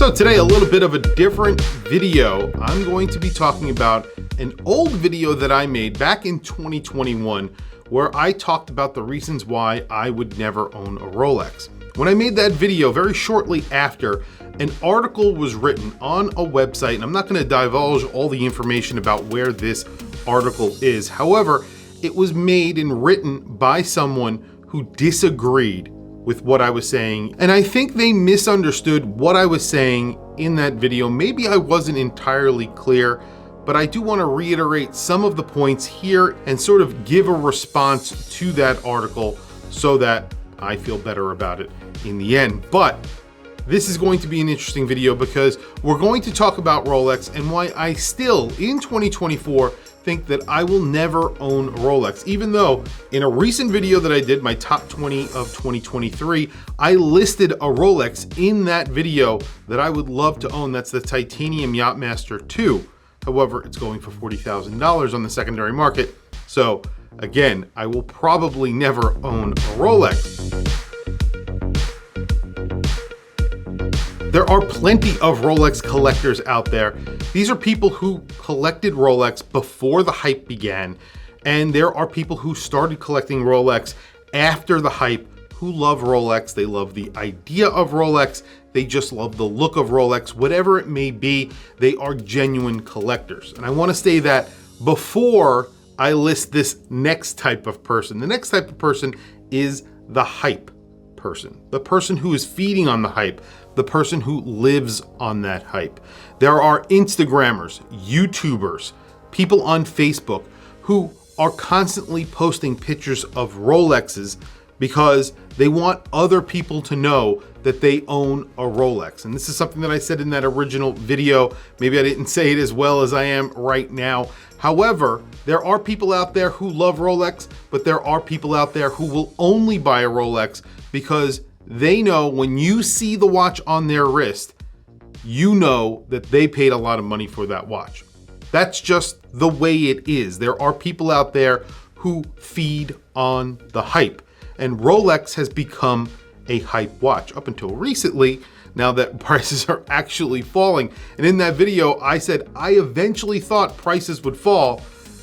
So today, a little bit of a different video. I'm going to be talking about an old video that I made back in 2021 where I talked about the reasons why I would never own a Rolex. When I made that video, very shortly after, an article was written on a website, and I'm not going to divulge all the information about where this article is. However, it was made and written by someone who disagreed with what I was saying, and I think they misunderstood what I was saying in that video. Maybe I wasn't entirely clear, but I do want to reiterate some of the points here and sort of give a response to that article so that I feel better about it in the end. But this is going to be an interesting video because we're going to talk about Rolex and why I still, in 2024, think that I will never own a Rolex, even though in a recent video that I did, my top 20 of 2023, I listed a Rolex in that video that I would love to own. That's the Titanium Yachtmaster 2. However, it's going for $40,000 on the secondary market. So again, I will probably never own a Rolex. There are plenty of Rolex collectors out there. These are people who collected Rolex before the hype began, and there are people who started collecting Rolex after the hype who love Rolex. They love the idea of Rolex. They just love the look of Rolex. Whatever it may be, they are genuine collectors. And I want to say that before I list this next type of person. The next type of person is the hype person, the person who is feeding on the hype, the person who lives on that hype. There are Instagrammers, YouTubers, people on Facebook who are constantly posting pictures of Rolexes because they want other people to know that they own a Rolex. And this is something that I said in that original video. Maybe I didn't say it as well as I am right now. However, there are people out there who love Rolex, but there are people out there who will only buy a Rolex because they know when you see the watch on their wrist, you know that they paid a lot of money for that watch. That's just the way it is. There are people out there who feed on the hype, and Rolex has become a hype watch up until recently, now that prices are actually falling. And in that video, I said I eventually thought prices would fall,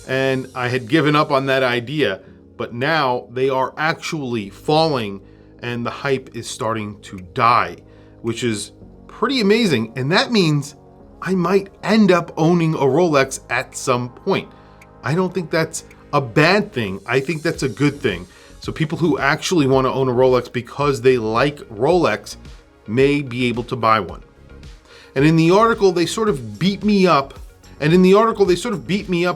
and I had given up on that idea, but now they are actually falling and the hype is starting to die, which is pretty amazing. And that means I might end up owning a Rolex at some point. I don't think that's a bad thing. I think that's a good thing. So people who actually want to own a Rolex because they like Rolex may be able to buy one. And in the article, they sort of beat me up.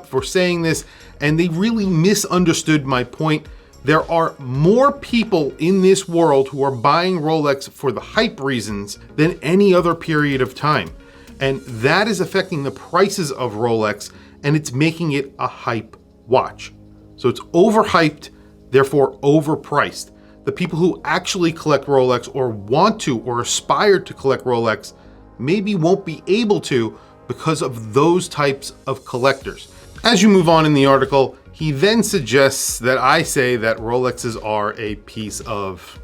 For saying this, and they really misunderstood my point. There are more people in this world who are buying Rolex for the hype reasons than any other period of time. And that is affecting the prices of Rolex, and it's making it a hype watch. So it's overhyped, therefore overpriced. The people who actually collect Rolex or want to or aspire to collect Rolex maybe won't be able to because of those types of collectors. As you move on in the article, he then suggests that I say that Rolexes are a piece of,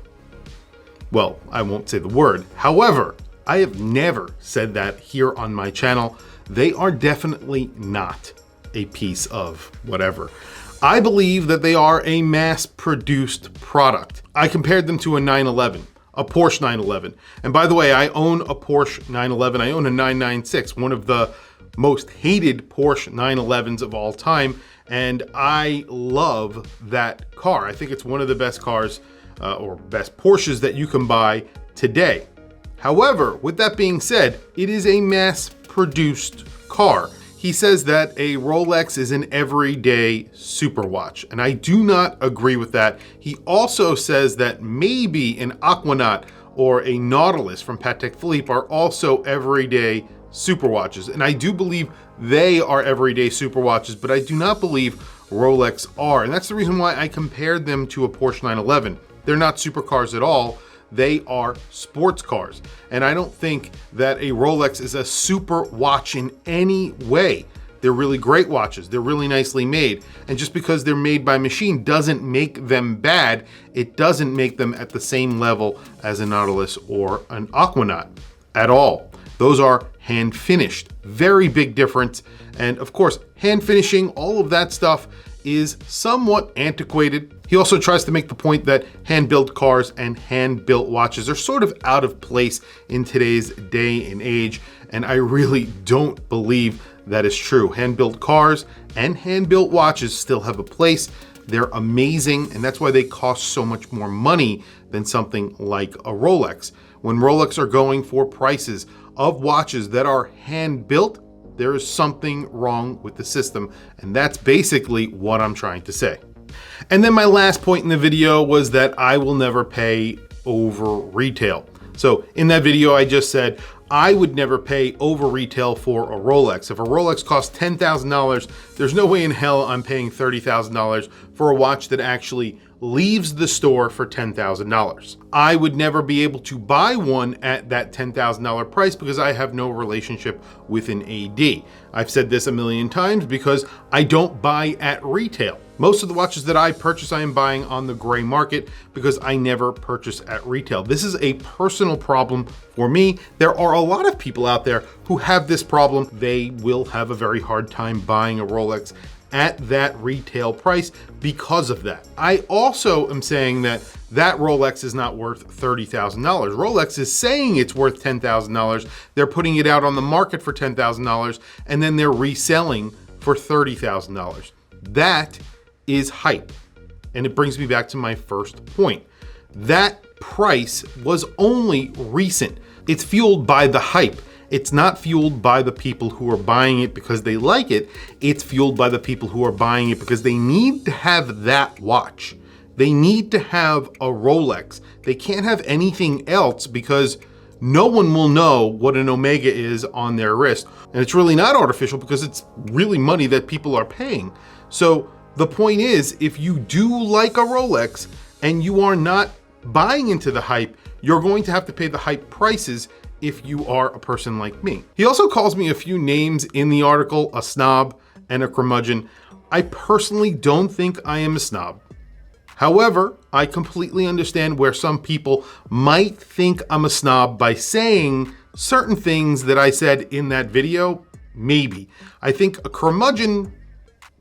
well, I won't say the word. However, I have never said that here on my channel. They are definitely not a piece of whatever. I believe that they are a mass-produced product. I compared them to a 911, a Porsche 911. And by the way, I own a Porsche 911. I own a 996, one of the most hated Porsche 911s of all time. And I love that car. I think it's one of the best cars or best Porsches that you can buy today. However, with that being said, it is a mass-produced car. He says that a Rolex is an everyday super watch, and I do not agree with that. He also says that maybe an Aquanaut or a Nautilus from Patek Philippe are also everyday super watches, and I do believe they are everyday super watches, but I do not believe Rolex are, and that's the reason why I compared them to a Porsche 911. They're not supercars at all. They are sports cars, and I don't think that a Rolex is a super watch in any way. They're really great watches. They're really nicely made, and just because they're made by machine doesn't make them bad. It doesn't make them at the same level as a Nautilus or an Aquanaut at all. Those are hand finished. Very big difference. And of course, hand finishing, all of that stuff is somewhat antiquated. He also tries to make the point that hand-built cars and hand-built watches are sort of out of place in today's day and age, and I really don't believe that is true. Hand-built cars and hand-built watches still have a place. They're amazing, and that's why they cost so much more money than something like a Rolex. When Rolex are going for prices of watches that are hand-built, there is something wrong with the system, and that's basically what I'm trying to say. And then my last point in the video was that I will never pay over retail. So in that video, I just said, I would never pay over retail for a Rolex. If a Rolex costs $10,000, there's no way in hell I'm paying $30,000 for a watch that actually leaves the store for $10,000. I would never be able to buy one at that $10,000 price because I have no relationship with an AD. I've said this a million times because I don't buy at retail. Most of the watches that I purchase, I am buying on the gray market because I never purchase at retail. This is a personal problem for me. There are a lot of people out there who have this problem. They will have a very hard time buying a Rolex at that retail price because of that. I also am saying that Rolex is not worth $30,000. Rolex is saying it's worth $10,000. They're putting it out on the market for $10,000 and then they're reselling for $30,000. That is hype. And it brings me back to my first point. That price was only recent. It's fueled by the hype. It's not fueled by the people who are buying it because they like it. It's fueled by the people who are buying it because they need to have that watch. They need to have a Rolex. They can't have anything else because no one will know what an Omega is on their wrist. And it's really not artificial because it's really money that people are paying. So the point is, if you do like a Rolex and you are not buying into the hype, you're going to have to pay the hype prices if you are a person like me. He also calls me a few names in the article, a snob and a curmudgeon. I personally don't think I am a snob. However, I completely understand where some people might think I'm a snob by saying certain things that I said in that video. Maybe. I think a curmudgeon,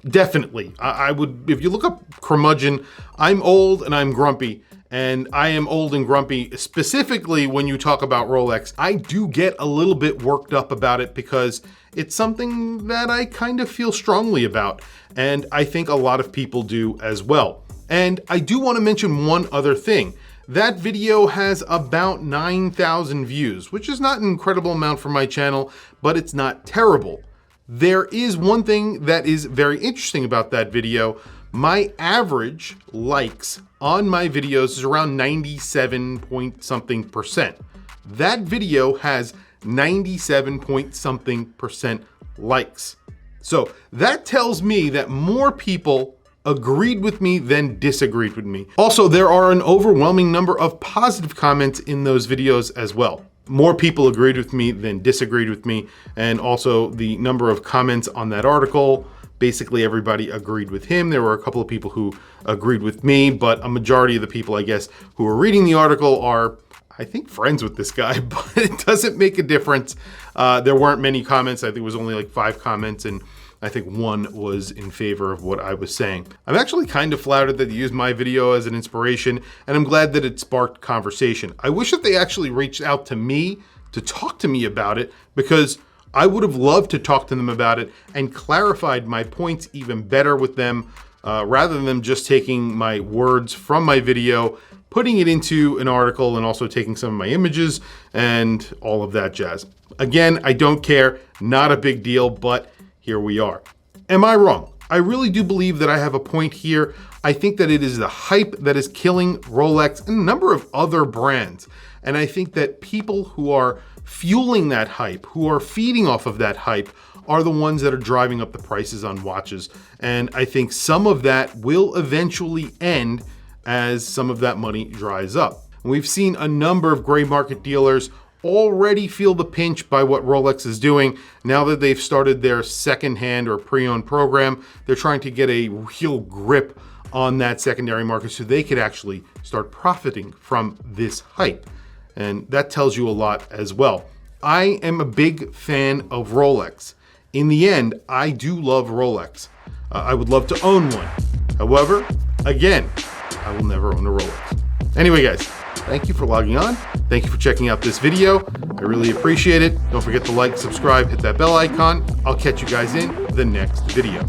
definitely. I would, if you look up curmudgeon, I'm old and I'm grumpy. And I am old and grumpy, specifically when you talk about Rolex. I do get a little bit worked up about it because it's something that I kind of feel strongly about. And I think a lot of people do as well. And I do want to mention one other thing. That video has about 9,000 views, which is not an incredible amount for my channel, but it's not terrible. There is one thing that is very interesting about that video. My average likes on my videos is around 97 point something percent. That video has 97 point something percent likes. So that tells me that more people agreed with me than disagreed with me. Also, there are an overwhelming number of positive comments in those videos as well. More people agreed with me than disagreed with me. And also the number of comments on that article, basically everybody agreed with him. There were a couple of people who agreed with me, but a majority of the people, I guess, who are reading the article are, I think, friends with this guy, but it doesn't make a difference. There weren't many comments. I think it was only like 5 comments, and I think 1 was in favor of what I was saying. I'm actually kind of flattered that they used my video as an inspiration, and I'm glad that it sparked conversation. I wish that they actually reached out to me to talk to me about it, because I would have loved to talk to them about it and clarified my points even better with them, rather than them just taking my words from my video, putting it into an article, and also taking some of my images and all of that jazz. Again, I don't care, not a big deal, but here we are. Am I wrong? I really do believe that I have a point here. I think that it is the hype that is killing Rolex and a number of other brands. And I think that people who are fueling that hype, who are feeding off of that hype, are the ones that are driving up the prices on watches. And I think some of that will eventually end as some of that money dries up. And we've seen a number of gray market dealers already feel the pinch by what Rolex is doing. Now that they've started their secondhand or pre-owned program, they're trying to get a real grip on that secondary market so they could actually start profiting from this hype. And that tells you a lot as well. I am a big fan of Rolex. In the end, I do love Rolex. I would love to own one. However, again, I will never own a Rolex. Anyway, guys, thank you for logging on. Thank you for checking out this video. I really appreciate it. Don't forget to like, subscribe, hit that bell icon. I'll catch you guys in the next video.